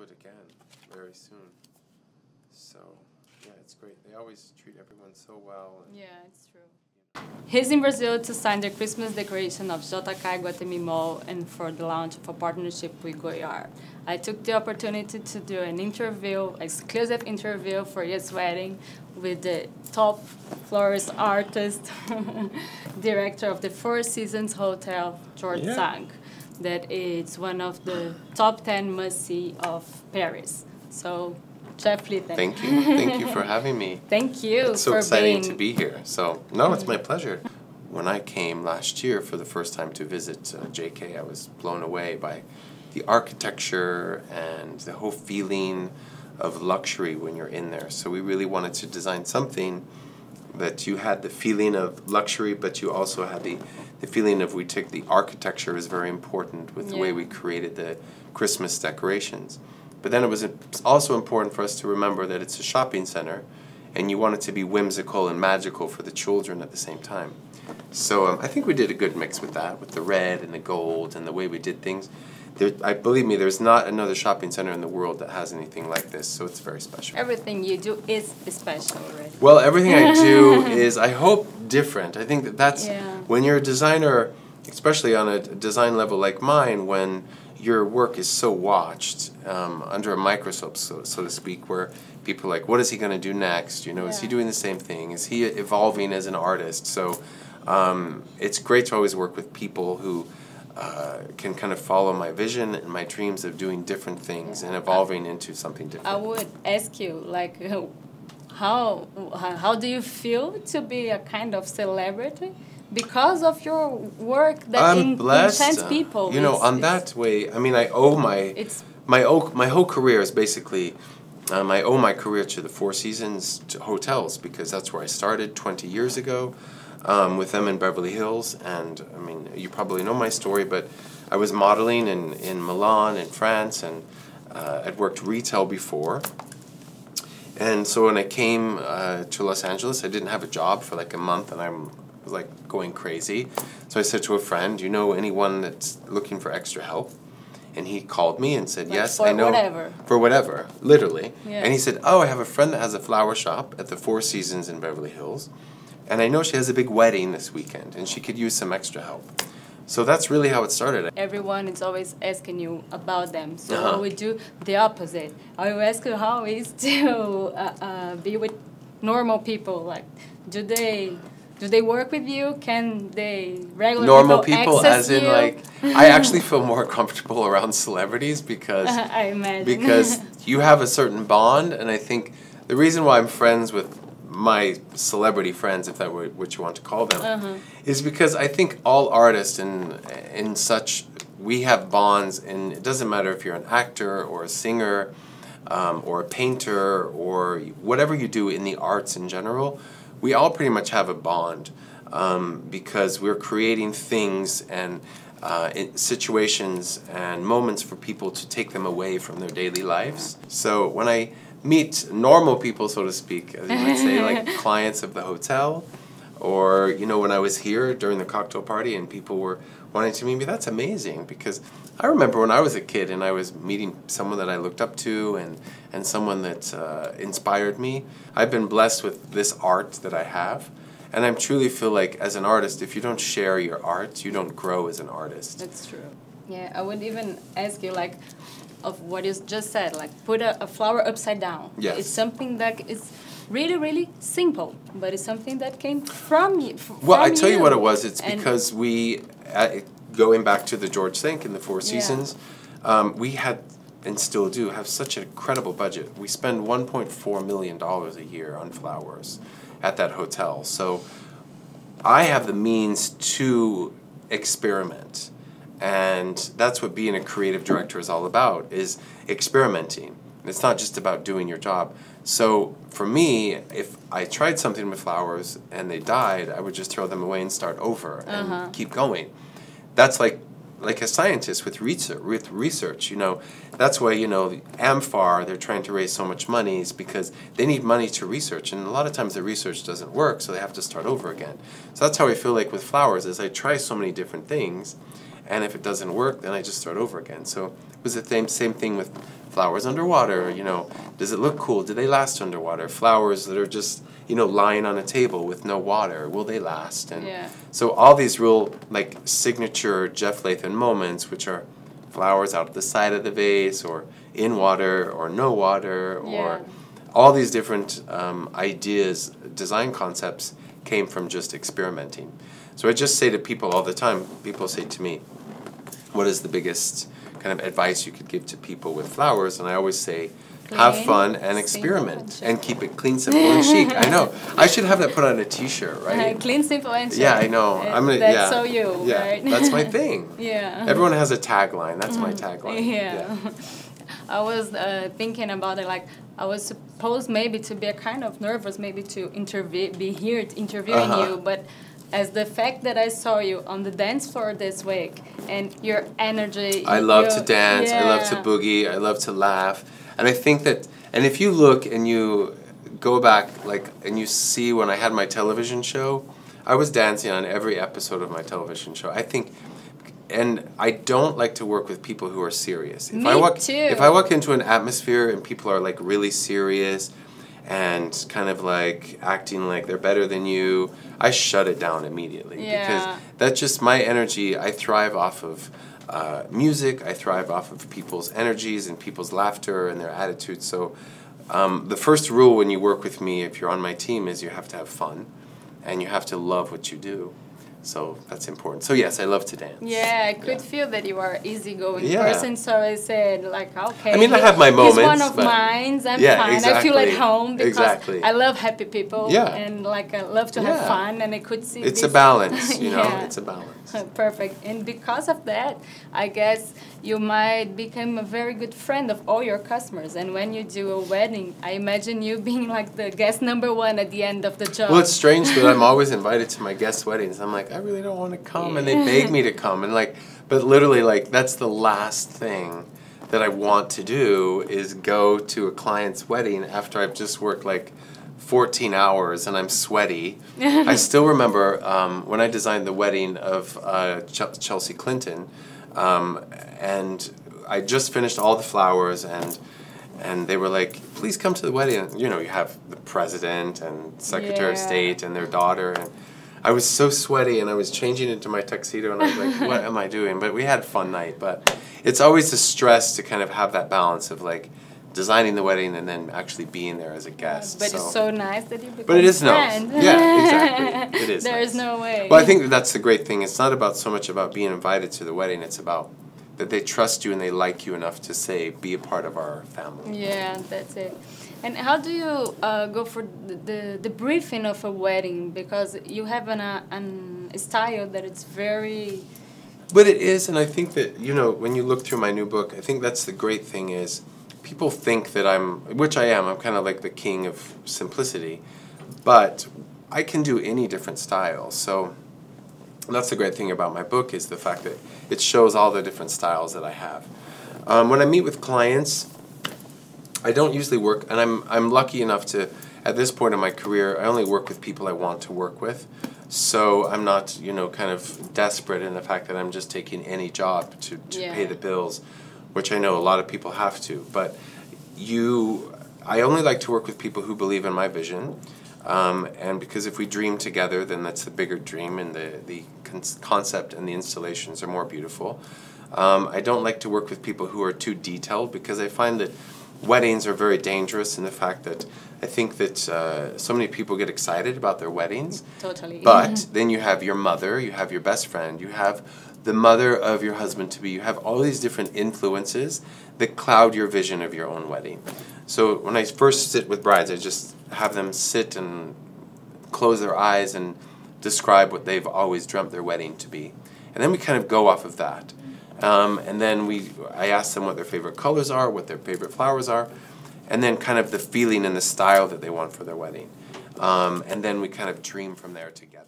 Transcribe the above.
it again very soon. So, yeah, it's great. They always treat everyone so well. Yeah, it's true. He's in Brazil to sign the Christmas decoration of JK Iguatemi Mall and for the launch of a partnership with Goiás. I took the opportunity to do an interview, exclusive interview for YESWEDDING with the top florist artist, director of the Four Seasons Hotel, George Sang. That is one of the top 10 must-see of Paris. So, Chef Leatham. Thank you. Thank you for having me. Thank you It's so exciting to be here. So, no, it's my pleasure. When I came last year for the first time to visit JK, I was blown away by the architecture and the whole feeling of luxury when you're in there. So we really wanted to design something that you had the feeling of luxury, but you also had the feeling of, we took the architecture is very important with the way we created the Christmas decorations. But then it was also important for us to remember that it's a shopping center and you want it to be whimsical and magical for the children at the same time. So I think we did a good mix with that, with the red and the gold and the way we did things. Believe me, there's not another shopping center in the world that has anything like this, so it's very special. Everything you do is special, right? Well, everything I do is, I hope, different. I think that's when you're a designer, especially on a design level like mine, when your work is so watched under a microscope, so to speak, where people are like, what is he going to do next? You know, is he doing the same thing? Is he evolving as an artist? So it's great to always work with people who can kind of follow my vision and my dreams of doing different things and evolving into something different. I would ask you, like, how do you feel to be a kind of celebrity because of your work that enchants people? You know, on that way, I mean, I owe my whole career is basically, I owe my career to the Four Seasons hotels, because that's where I started 20 years ago. With them in Beverly Hills, and I mean, you probably know my story, but I was modeling in Milan, in France, and I'd worked retail before. And so when I came to Los Angeles, I didn't have a job for like a month, and I was like going crazy. So I said to a friend, you know anyone that's looking for extra help? And he called me and said, yes, I know. For whatever, literally. Yeah. And he said, oh, I have a friend that has a flower shop at the Four Seasons in Beverly Hills. And I know she has a big wedding this weekend, and she could use some extra help. So that's really how it started. Everyone is always asking you about them. So we do the opposite. I will ask you how it is to be with normal people. Like, do they work with you? Can they regular people as in you? Like, I actually feel more comfortable around celebrities because I imagine. Because you have a certain bond, and I think the reason why I'm friends with my celebrity friends, if that's what you want to call them, is because I think all artists and such, we have bonds, and it doesn't matter if you're an actor or a singer or a painter or whatever you do in the arts in general, we all pretty much have a bond because we're creating things and situations and moments for people to take them away from their daily lives. So when I meet normal people, so to speak, as you might say, like clients of the hotel, or, you know, when I was here during the cocktail party and people were wanting to meet me, that's amazing, because I remember when I was a kid and I was meeting someone that I looked up to and someone that inspired me. I've been blessed with this art that I have, and I truly feel like as an artist, if you don't share your art, you don't grow as an artist. That's true. Yeah, I would even ask you, like, of what you just said, like put a flower upside down. Yes. It's something that is really, really simple, but it's something that came from you. Well, I tell you what it was. It's because we, going back to the George Sink in the Four Seasons, we had, and still do, have such an incredible budget. We spend $1.4 million a year on flowers at that hotel. So I have the means to experiment. And that's what being a creative director is all about, is experimenting. It's not just about doing your job. So for me, if I tried something with flowers and they died, I would just throw them away and start over and keep going. That's like a scientist with research, you know. That's why, you know, AmFAR, they're trying to raise so much money, is because they need money to research, and a lot of times the research doesn't work, so they have to start over again. So that's how I feel like with flowers, is I try so many different things, and if it doesn't work, then I just start over again. So it was the same thing with flowers underwater, you know, does it look cool? Do they last underwater? Flowers that are just, you know, lying on a table with no water, will they last? And so all these real, like, signature Jeff Leatham moments, which are flowers out the side of the vase, or in water, or no water, or all these different ideas, design concepts came from just experimenting. So I just say to people all the time, people say to me, what is the biggest kind of advice you could give to people with flowers? And I always say, have fun and experiment and keep it clean, simple, and chic. I know. I should have that put on a T-shirt, right? Clean, simple, and chic. Yeah, I know. I'm gonna. That's so you, right? That's my thing. Yeah. Everyone has a tagline. That's my tagline. Yeah. I was thinking about it, like, I was supposed maybe to be a kind of nervous, maybe to be here interviewing you, but as the fact that I saw you on the dance floor this week and your energy. I love to dance. I love to boogie. I love to laugh. And I think that, and if you look and you go back, like, and you see when I had my television show, I was dancing on every episode of my television show. I think, and I don't like to work with people who are serious. If I walk into an atmosphere and people are, like, really serious and kind of, like, acting like they're better than you, I shut it down immediately. Because that's just my energy. I thrive off of music. I thrive off of people's energies and people's laughter and their attitudes. So the first rule when you work with me, if you're on my team, is you have to have fun and you have to love what you do. So that's important. So yes, I love to dance. Yeah, I could feel that you are easygoing person. So I said, like, okay. I mean, I have my moments. He's one of mine. I'm fine. Exactly. I feel at home because I love happy people. And, like, I love to have fun. And I could see it's a balance, you know. It's a balance. Perfect. And because of that, I guess you might become a very good friend of all your customers. And when you do a wedding, I imagine you being, like, the guest number one at the end of the job. Well, it's strange, but I'm always invited to my guest weddings. I'm like, I really don't want to come, and they beg me to come, and, like, but literally, like, that's the last thing that I want to do is go to a client's wedding after I've just worked, like, 14 hours and I'm sweaty. I still remember when I designed the wedding of Chelsea Clinton, and I just finished all the flowers, and they were like, please come to the wedding. And, you know, you have the president and Secretary of State and their daughter, and I was so sweaty, and I was changing into my tuxedo, and I was like, what am I doing? But we had a fun night. But it's always a stress to kind of have that balance of, like, designing the wedding and then actually being there as a guest. But it's so nice that you become But it is friend. nice. Yeah, exactly. It is There's no way. Well, I think that's the great thing. It's not about so much about being invited to the wedding. It's about that they trust you and they like you enough to say, be a part of our family. Yeah, that's it. And how do you go for the briefing of a wedding? Because you have a style that it's very... But it is, and I think that, you know, when you look through my new book, I think that's the great thing is people think that which I am, I'm kind of like the king of simplicity, but I can do any different styles. So that's the great thing about my book is the fact that it shows all the different styles that I have. When I meet with clients, I don't usually work, and I'm lucky enough to, at this point in my career, I only work with people I want to work with. So I'm not, you know, kind of desperate in the fact that I'm just taking any job to pay the bills, which I know a lot of people have to. But I only like to work with people who believe in my vision, and because if we dream together, then that's a bigger dream, and the concept and the installations are more beautiful. I don't like to work with people who are too detailed, because I find that weddings are very dangerous in the fact that I think that so many people get excited about their weddings. Totally. But then you have your mother, you have your best friend, you have the mother of your husband-to-be, you have all these different influences that cloud your vision of your own wedding. So when I first sit with brides, I just have them sit and close their eyes and describe what they've always dreamt their wedding to be. And then we kind of go off of that. And then I ask them what their favorite colors are, what their favorite flowers are, and then kind of the feeling and the style that they want for their wedding. And then we kind of dream from there together.